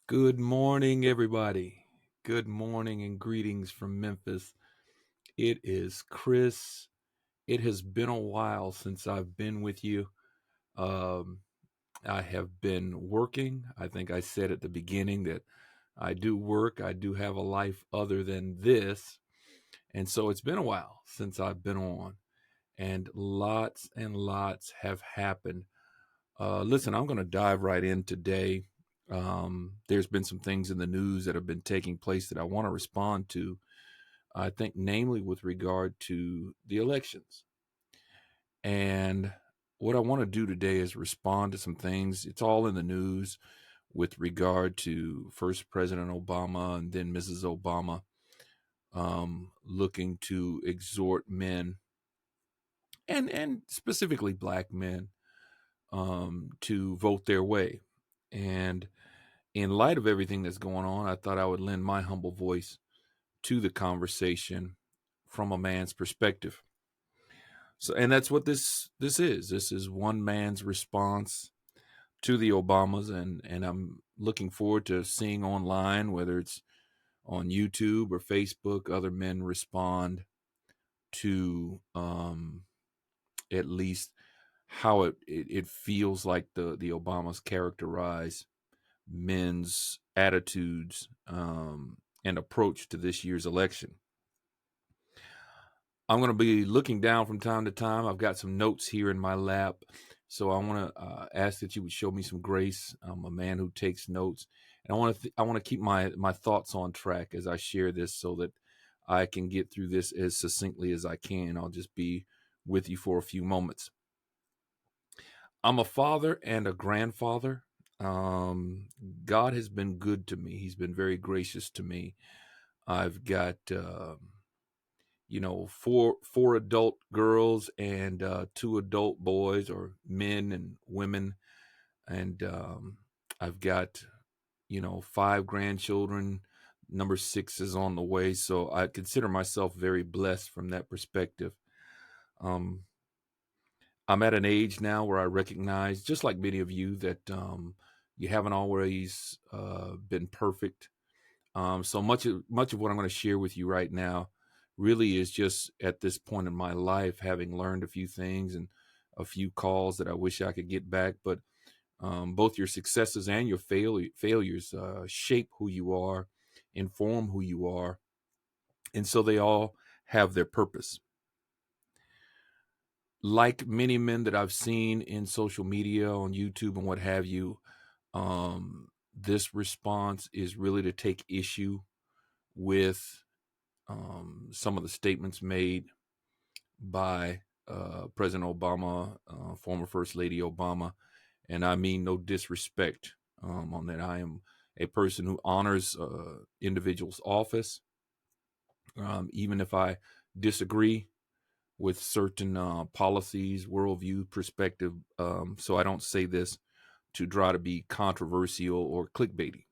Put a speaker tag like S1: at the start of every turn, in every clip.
S1: Good morning, everybody. Good morning and greetings from Memphis. It is Chris. It has been a while since I've been with you. Um, I have been working. I think I said at the beginning that I do work. I do have a life other than this. And so it's been a while since I've been on, and lots have happened. Listen, I'm going to dive right in today. There's been some things in the news that have been taking place that I want to respond to. I think, namely, with regard to the elections. And what I want to do today is respond to some things. It's all in the news with regard to first President Obama and then Mrs. Obama looking to exhort men and specifically black men to vote their way. And in light of everything that's going on, I thought I would lend my humble voice to the conversation from a man's perspective. So, and that's what this is. This is one man's response to the Obamas, and I'm looking forward to seeing online, whether it's on YouTube or Facebook, other men respond to at least how it feels like the Obamas characterize men's attitudes and approach to this year's election. I'm going to be looking down from time to time. I've got some notes here in my lap, so I want to ask that you would show me some grace. I'm a man who takes notes, and I want to keep my thoughts on track as I share this, so that I can get through this as succinctly as I can. I'll just be with you for a few moments. I'm a father and a grandfather. Um, God has been good to me. He's been very gracious to me. I've got four adult girls and two adult boys, or men and women, and I've got five grandchildren. Number six is on the way, so I consider myself very blessed from that perspective. Um, I'm at an age now where I recognize, just like many of you, that you haven't always been perfect. So much of what I'm going to share with you right now really is just at this point in my life, having learned a few things and a few calls that I wish I could get back. But both your successes and your failures shape who you are, inform who you are, and so they all have their purpose. Like many men that I've seen in social media, on YouTube and what have you, this response is really to take issue with some of the statements made by President Obama, former First Lady Obama, and I mean no disrespect on that. I am a person who honors individuals' office, even if I disagree with certain policies, worldview, perspective. So I don't say this to try to be controversial or clickbaity.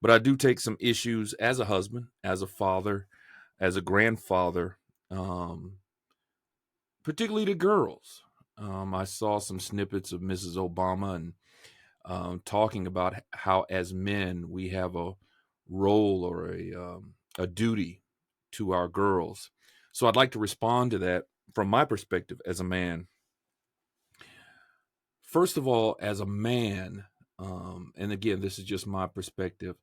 S1: But I do take some issues as a husband, as a father, as a grandfather, um, particularly to girls. I saw some snippets of Mrs. Obama and talking about how, as men, we have a role or a duty to our girls. So I'd like to respond to that from my perspective as a man. First of all, as a man, and again, this is just my perspective,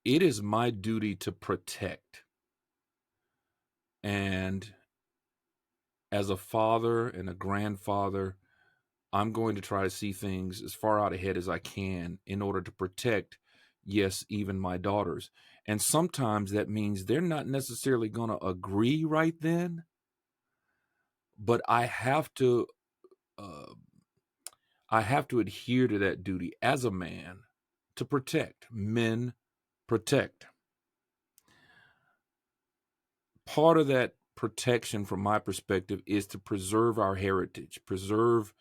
S1: it is my duty to protect. And as a father and a grandfather, I'm going to try to see things as far out ahead as I can in order to protect, yes, even my daughters. And sometimes that means they're not necessarily going to agree right then, but uh, I have to adhere to that duty as a man to protect. Men protect. Part of that protection, from my perspective, is to preserve our heritage, preserve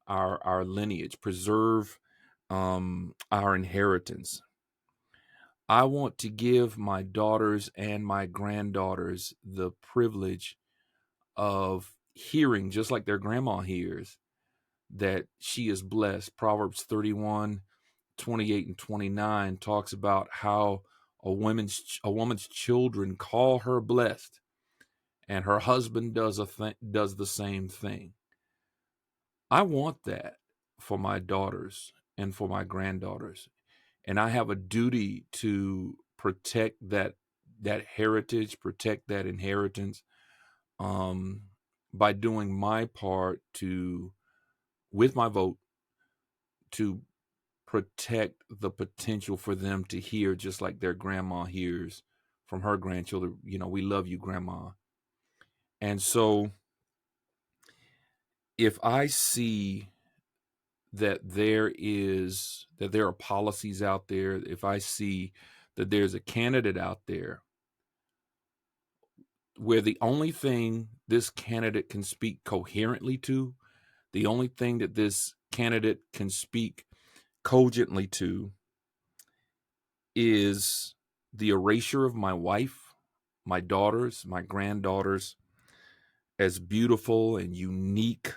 S1: our lineage, preserve our inheritance. I want to give my daughters and my granddaughters the privilege of hearing, just like their grandma hears, that she is blessed. Proverbs 31 28 and 29 talks about how a woman's children call her blessed, and her husband does the same thing. I want that for my daughters and for my granddaughters, and I have a duty to protect that heritage, protect that inheritance, um, by doing my part with my vote, to protect the potential for them to hear just like their grandma hears from her grandchildren. We love you, grandma. And so if I see that there are policies out there, if I see that there's a candidate out there where the only thing this candidate can speak coherently to, the only thing that this candidate can speak cogently to, is the erasure of my wife, my daughters, my granddaughters, as beautiful and unique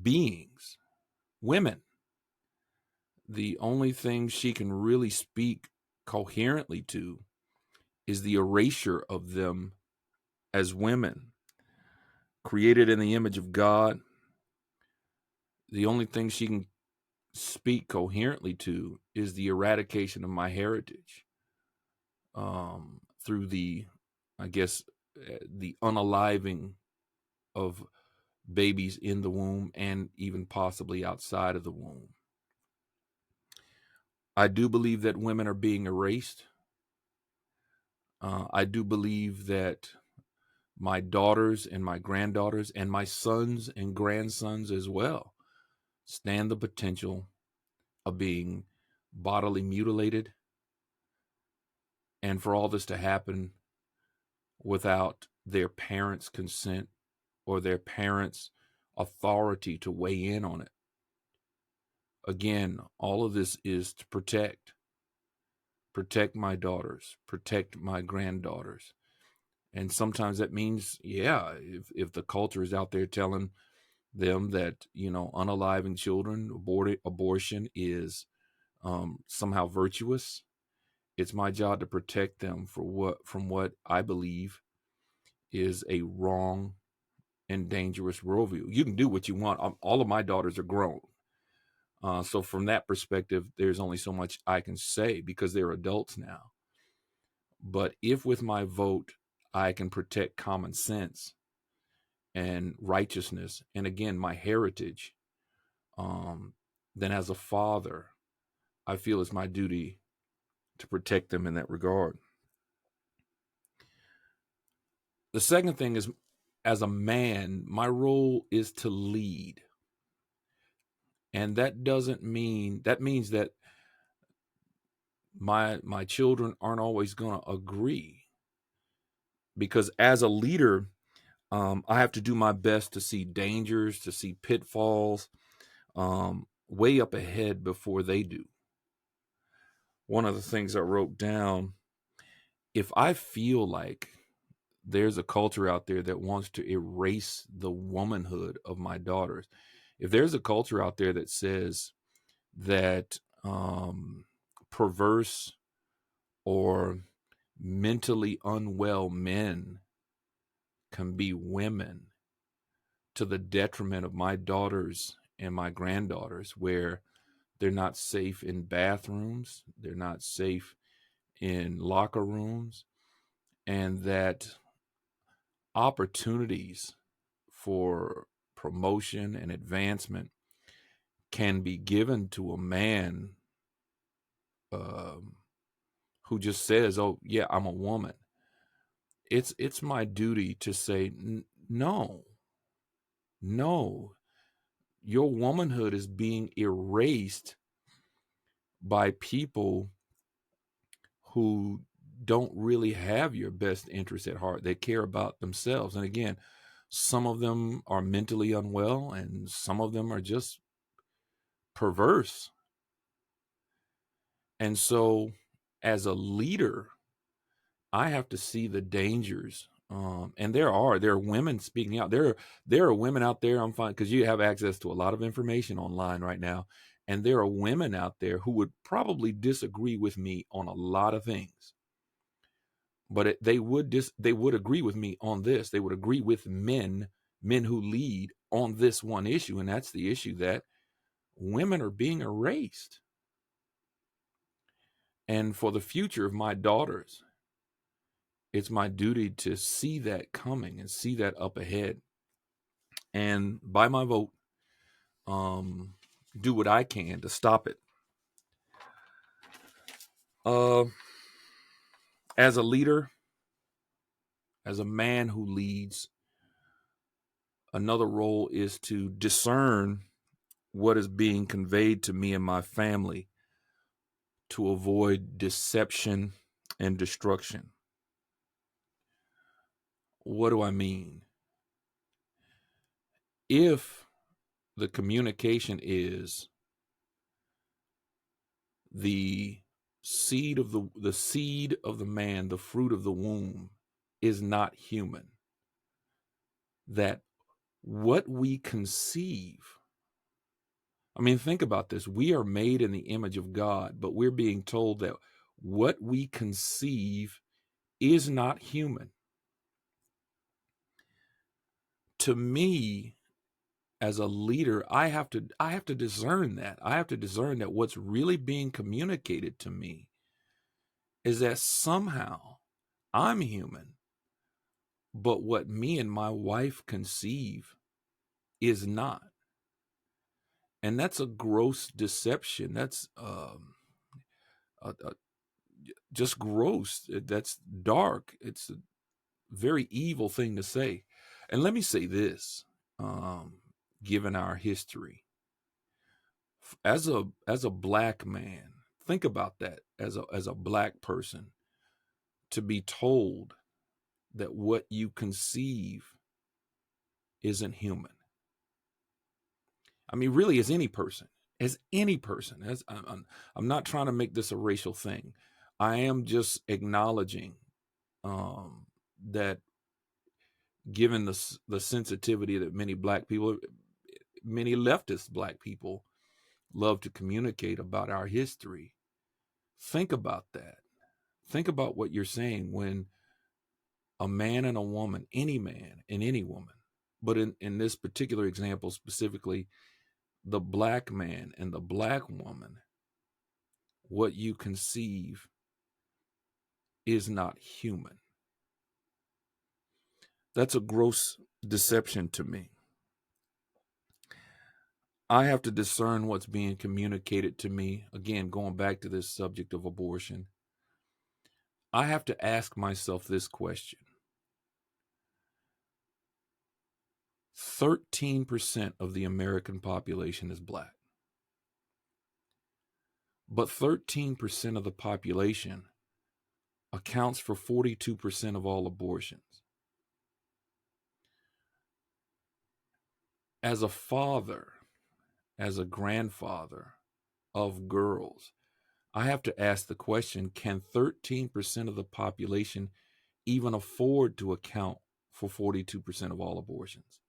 S1: beings, women. The only thing she can really speak coherently to is the erasure of them as women, created in the image of God. The only thing she can speak coherently to is the eradication of my heritage, through the unaliving of babies in the womb and even possibly outside of the womb. I do believe that women are being erased. I do believe that my daughters and my granddaughters and my sons and grandsons as well stand the potential of being bodily mutilated, and for all this to happen without their parents' consent or their parents' authority to weigh in on it. Again, all of this is to protect my daughters, protect my granddaughters. And sometimes that means, if the culture is out there telling them that, unaliving children, abortion is somehow virtuous, it's my job to protect them from what I believe is a wrong and dangerous worldview. You can do what you want. All of my daughters are grown. So from that perspective, there's only so much I can say because they're adults now. But if with my vote, I can protect common sense and righteousness, and again, my heritage, then as a father, I feel it's my duty to protect them in that regard. The second thing is, as a man, my role is to lead. And that means that my children aren't always going to agree, because as a leader, I have to do my best to see dangers, to see pitfalls, way up ahead before they do. One of the things I wrote down: if I feel like there's a culture out there that wants to erase the womanhood of my daughters, if there's a culture out there that says that perverse or mentally unwell men can be women to the detriment of my daughters and my granddaughters, where they're not safe in bathrooms, they're not safe in locker rooms, and that opportunities for promotion and advancement can be given to a man who just says, "Oh yeah, I'm a woman." It's my duty to say, no, your womanhood is being erased by people who don't really have your best interest at heart. They care about themselves. And again, some of them are mentally unwell, and some of them are just perverse. And so, as a leader, I have to see the dangers. And there are women speaking out. There are women out there. I'm fine, because you have access to a lot of information online right now, And there are women out there who would probably disagree with me on a lot of things. But they would agree with me on this. They would agree with men who lead on this one issue, and that's the issue that women are being erased. And for the future of my daughters, it's my duty to see that coming and see that up ahead. And by my vote, do what I can to stop it. As a leader, as a man who leads, another role is to discern what is being conveyed to me and my family to avoid deception and destruction. What do I mean? If the communication is the seed of the man, the fruit of the womb, is not human, that what we conceive, I mean, think about this. We are made in the image of God, but we're being told that what we conceive is not human. To me, as a leader, I have to discern that. I have to discern that what's really being communicated to me is that somehow I'm human, but what me and my wife conceive is not. And that's a gross deception. That's just gross. That's dark. It's a very evil thing to say. And let me say this, given our history, as a black man, think about that, as a black person, to be told that what you conceive isn't human. I mean, really, as any person, as I'm not trying to make this a racial thing. I am just acknowledging that, given the sensitivity that many leftist black people love to communicate about our history. Think about that. Think about what you're saying when a man and a woman, any man and any woman, but in this particular example specifically, the black man and the black woman, what you conceive is not human. That's a gross deception to me. I have to discern what's being communicated to me. Again, going back to this subject of abortion, I have to ask myself this question. 13% of the American population is black. But 13% of the population accounts for 42% of all abortions. As a father, as a grandfather of girls, I have to ask the question, can 13% of the population even afford to account for 42% of all abortions?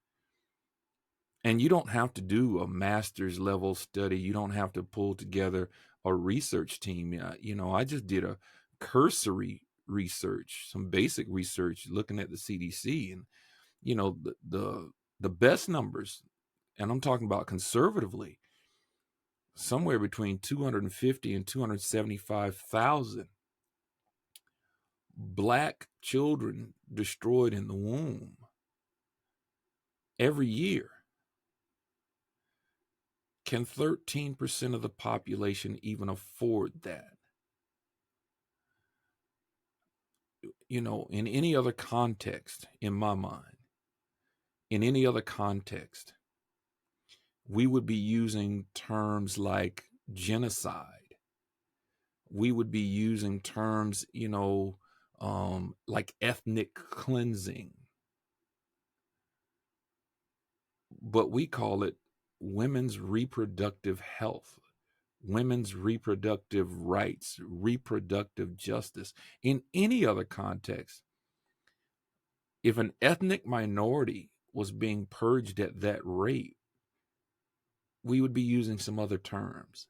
S1: And you don't have to do a master's level study. You don't have to pull together a research team. I just did a cursory research, some basic research looking at the CDC, and the best numbers, and I'm talking about conservatively, somewhere between 250 and 275,000 black children destroyed in the womb every year. Can 13% of the population even afford that? In any other context, in my mind, in any other context, we would be using terms like genocide. We would be using terms, like ethnic cleansing. But we call it women's reproductive health, women's reproductive rights, reproductive justice. In any other context, if an ethnic minority was being purged at that rate, we would be using some other terms.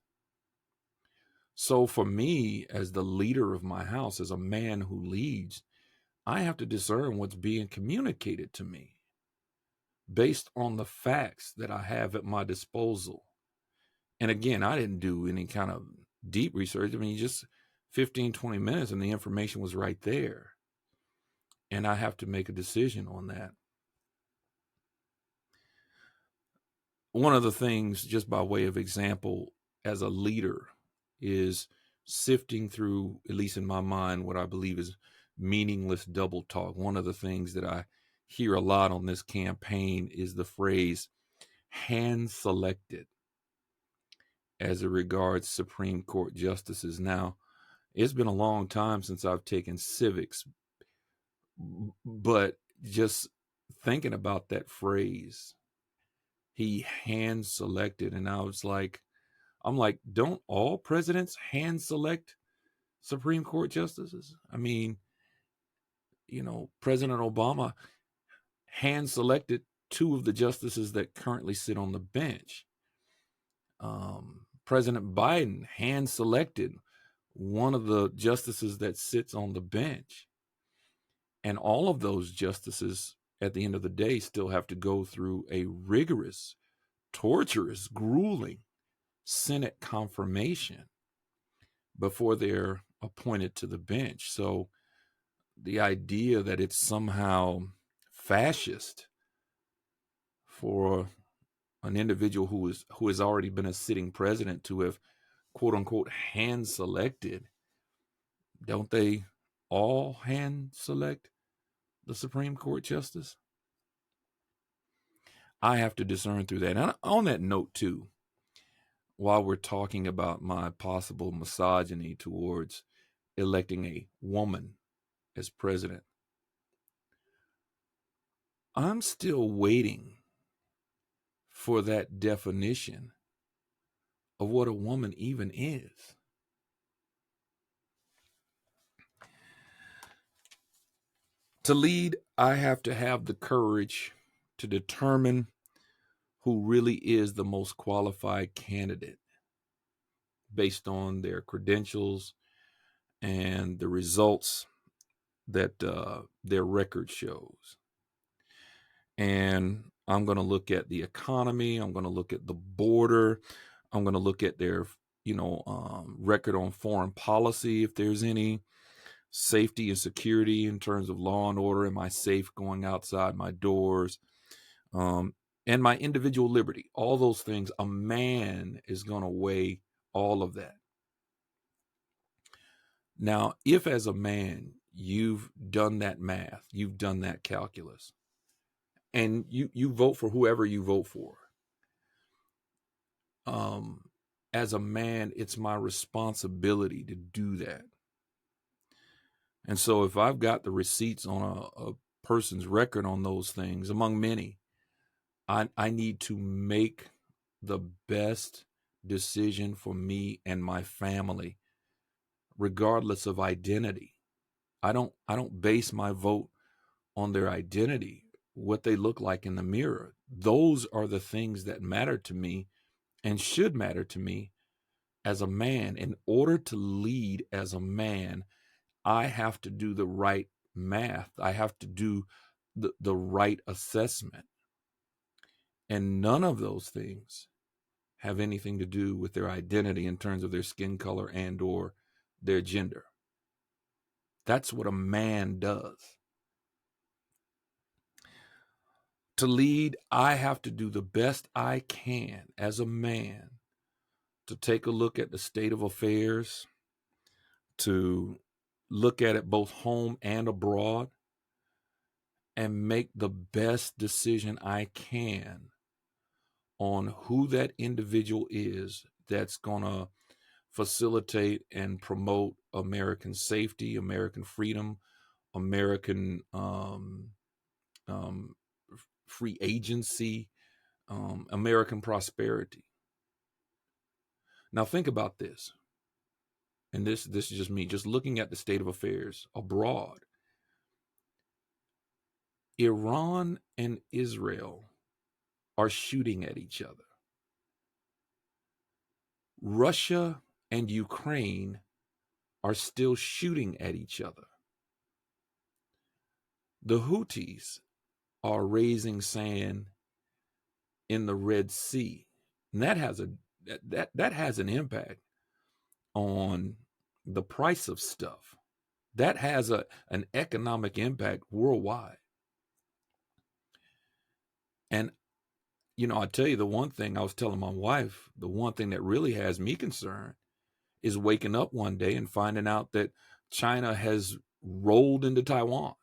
S1: So for me, as the leader of my house, as a man who leads, I have to discern what's being communicated to me based on the facts that I have at my disposal. And again, I didn't do any kind of deep research. I mean, just 15, 20 minutes and the information was right there. And I have to make a decision on that. One of the things, just by way of example, as a leader, is sifting through, at least in my mind, what I believe is meaningless double talk. One of the things that I hear a lot on this campaign is the phrase hand selected as it regards Supreme Court justices. Now, it's been a long time since I've taken civics, but just thinking about that phrase, he hand selected, and I'm like, don't all presidents hand select Supreme Court justices? I mean, President Obama hand selected two of the justices that currently sit on the bench. President Biden hand selected one of the justices that sits on the bench. And all of those justices, at the end of the day, still have to go through a rigorous, torturous, grueling Senate confirmation before they're appointed to the bench. So the idea that it's somehow fascist for an individual who has already been a sitting president to have, quote unquote, hand selected, don't they all hand select the Supreme Court justice? I have to discern through that. And on that note, too, while we're talking about my possible misogyny towards electing a woman as president, I'm still waiting for that definition of what a woman even is. To lead, I have to have the courage to determine who really is the most qualified candidate based on their credentials and the results that their record shows. And I'm going to look at the economy. I'm going to look at the border. I'm going to look at their, record on foreign policy, if there's any, safety and security in terms of law and order. Am I safe going outside my doors? And my individual liberty. All those things. A man is going to weigh all of that. Now, if as a man, you've done that math, you've done that calculus, and you vote for whoever you vote for, as a man, it's my responsibility to do that. And so if I've got the receipts on a person's record on those things, among many, I need to make the best decision for me and my family, regardless of identity. I don't base my vote on their identity, what they look like in the mirror. Those are the things that matter to me and should matter to me as a man. In order to lead as a man, I have to do the right math. I have to do the right assessment. And none of those things have anything to do with their identity in terms of their skin color and or their gender. That's what a man does. To lead, I have to do the best I can as a man to take a look at the state of affairs, to look at it both home and abroad, and make the best decision I can on who that individual is that's going to facilitate and promote American safety, American freedom, American free agency, American prosperity. Now think about this. And this is just me, just looking at the state of affairs abroad. Iran and Israel are shooting at each other. Russia and Ukraine are still shooting at each other. The Houthis are raising sand in the Red Sea, and that has an impact on the price of stuff. That has an economic impact worldwide. And I tell you, the one thing I was telling my wife, the one thing that really has me concerned is waking up one day and finding out that China has rolled into Taiwan,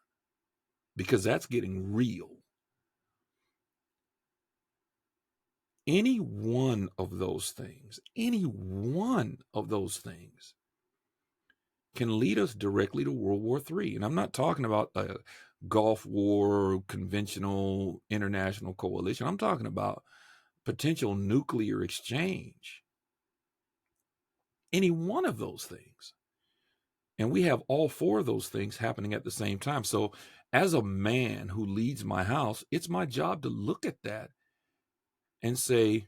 S1: because that's getting real. Any one of those things can lead us directly to World War III. And I'm not talking about a Gulf War, conventional international coalition. I'm talking about potential nuclear exchange. Any one of those things. And we have all four of those things happening at the same time. So as a man who leads my house, it's my job to look at that and say,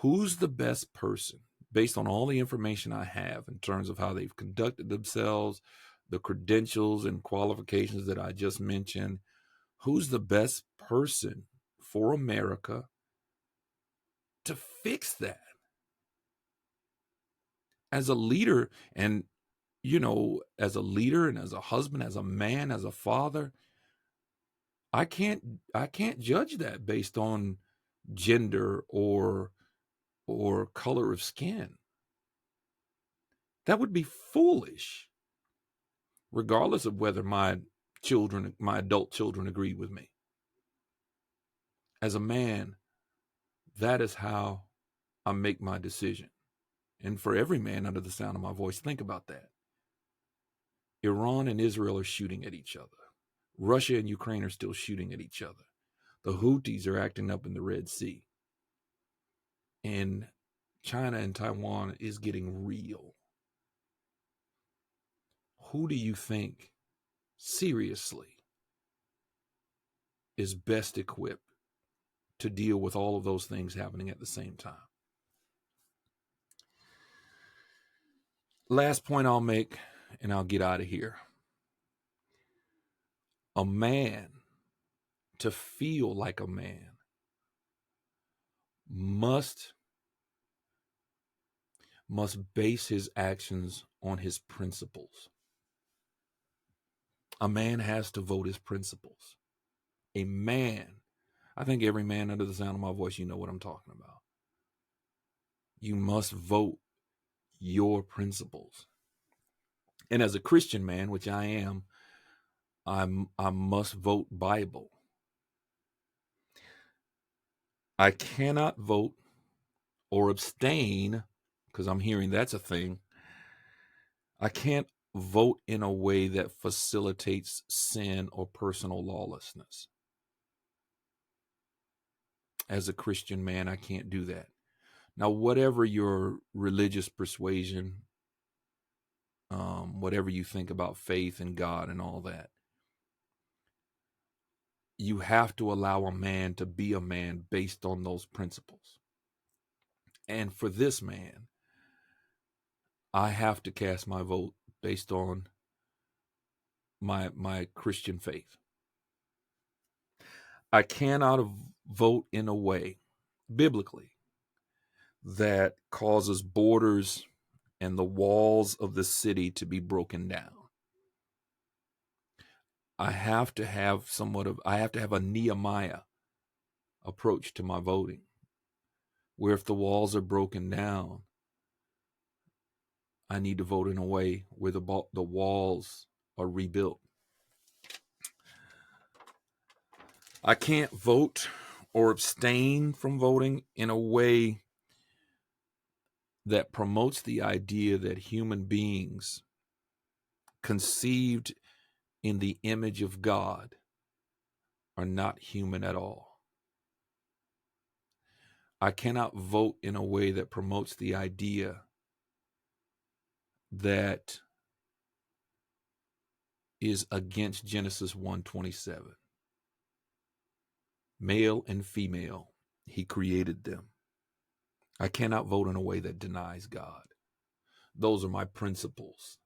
S1: who's the best person based on all the information I have in terms of how they've conducted themselves, the credentials and qualifications that I just mentioned? Who's the best person for America to fix that? As a leader, and as a leader and as a husband, as a man, as a father, I can't judge that based on gender or color of skin. That would be foolish, regardless of whether my adult children agree with me. As a man, that is how I make my decision. And for every man under the sound of my voice, think about that. Iran and Israel are shooting at each other. Russia and Ukraine are still shooting at each other. The Houthis are acting up in the Red Sea. And China and Taiwan is getting real. Who do you think seriously is best equipped to deal with all of those things happening at the same time? Last point I'll make, and I'll get out of here. A man, to feel like a man, must base his actions on his principles. A man has to vote his principles. A man, I think every man under the sound of my voice, you know what I'm talking about. You must vote your principles. And as a Christian man, which I am, I must vote Bible. I cannot vote or abstain, because I'm hearing that's a thing. I can't vote in a way that facilitates sin or personal lawlessness. As a Christian man, I can't do that. Now, whatever your religious persuasion, whatever you think about faith and God and all that, you have to allow a man to be a man based on those principles. And for this man, I have to cast my vote based on my Christian faith. I cannot vote in a way, biblically, that causes borders and the walls of the city to be broken down. I have to have a Nehemiah approach to my voting, where if the walls are broken down, I need to vote in a way where the walls are rebuilt. I can't vote or abstain from voting in a way that promotes the idea that human beings conceived in the image of God are not human at all. I cannot vote in a way that promotes the idea that is against Genesis 1:27. Male and female, he created them. I cannot vote in a way that denies God. Those are my principles.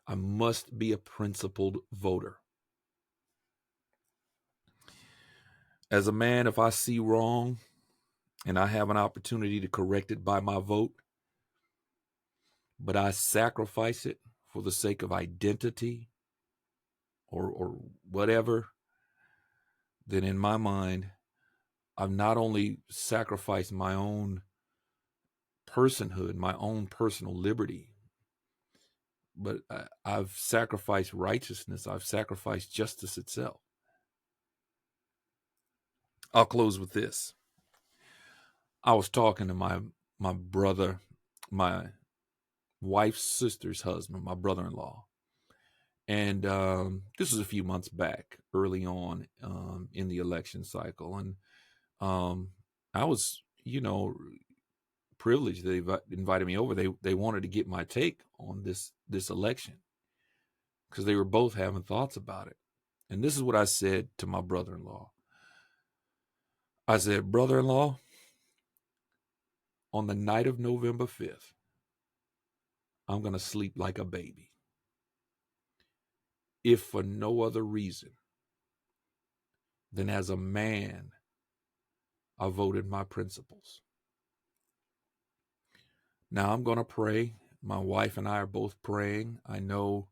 S1: I must be a principled voter. As a man, if I see wrong and I have an opportunity to correct it by my vote, but I sacrifice it for the sake of identity or whatever, then in my mind, I've not only sacrificed my own personhood, my own personal liberty, but I've sacrificed righteousness. I've sacrificed justice itself. I'll close with this. I was talking to my brother, my wife's sister's husband, my brother-in-law, and this was a few months back, early on in the election cycle, and I was, privileged they invited me over. They wanted to get my take on this election because they were both having thoughts about it. And this is what I said to my brother-in-law. I said, brother-in-law, on the night of November 5th, I'm going to sleep like a baby. If for no other reason than as a man, I voted my principles. Now I'm going to pray. My wife and I are both praying. I know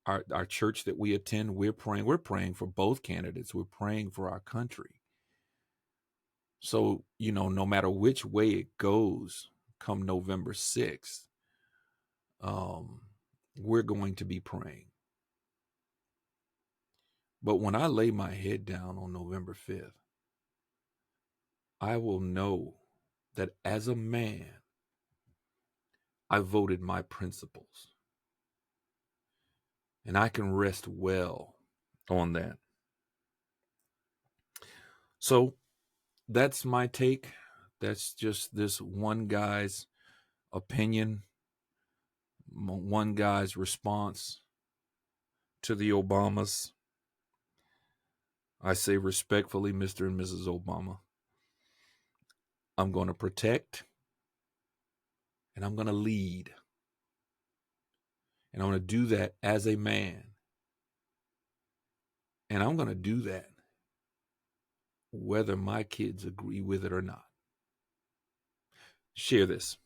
S1: our church that we attend, we're praying. We're praying for both candidates. We're praying for our country. So, no matter which way it goes come November 6th, we're going to be praying. But when I lay my head down on November 5th, I will know that as a man, I voted my principles. And I can rest well on that. So that's my take. That's just this one guy's opinion, one guy's response to the Obamas. I say respectfully, Mr. and Mrs. Obama, I'm going to protect and I'm going to lead. And I'm going to do that as a man. And I'm going to do that whether my kids agree with it or not. Share this.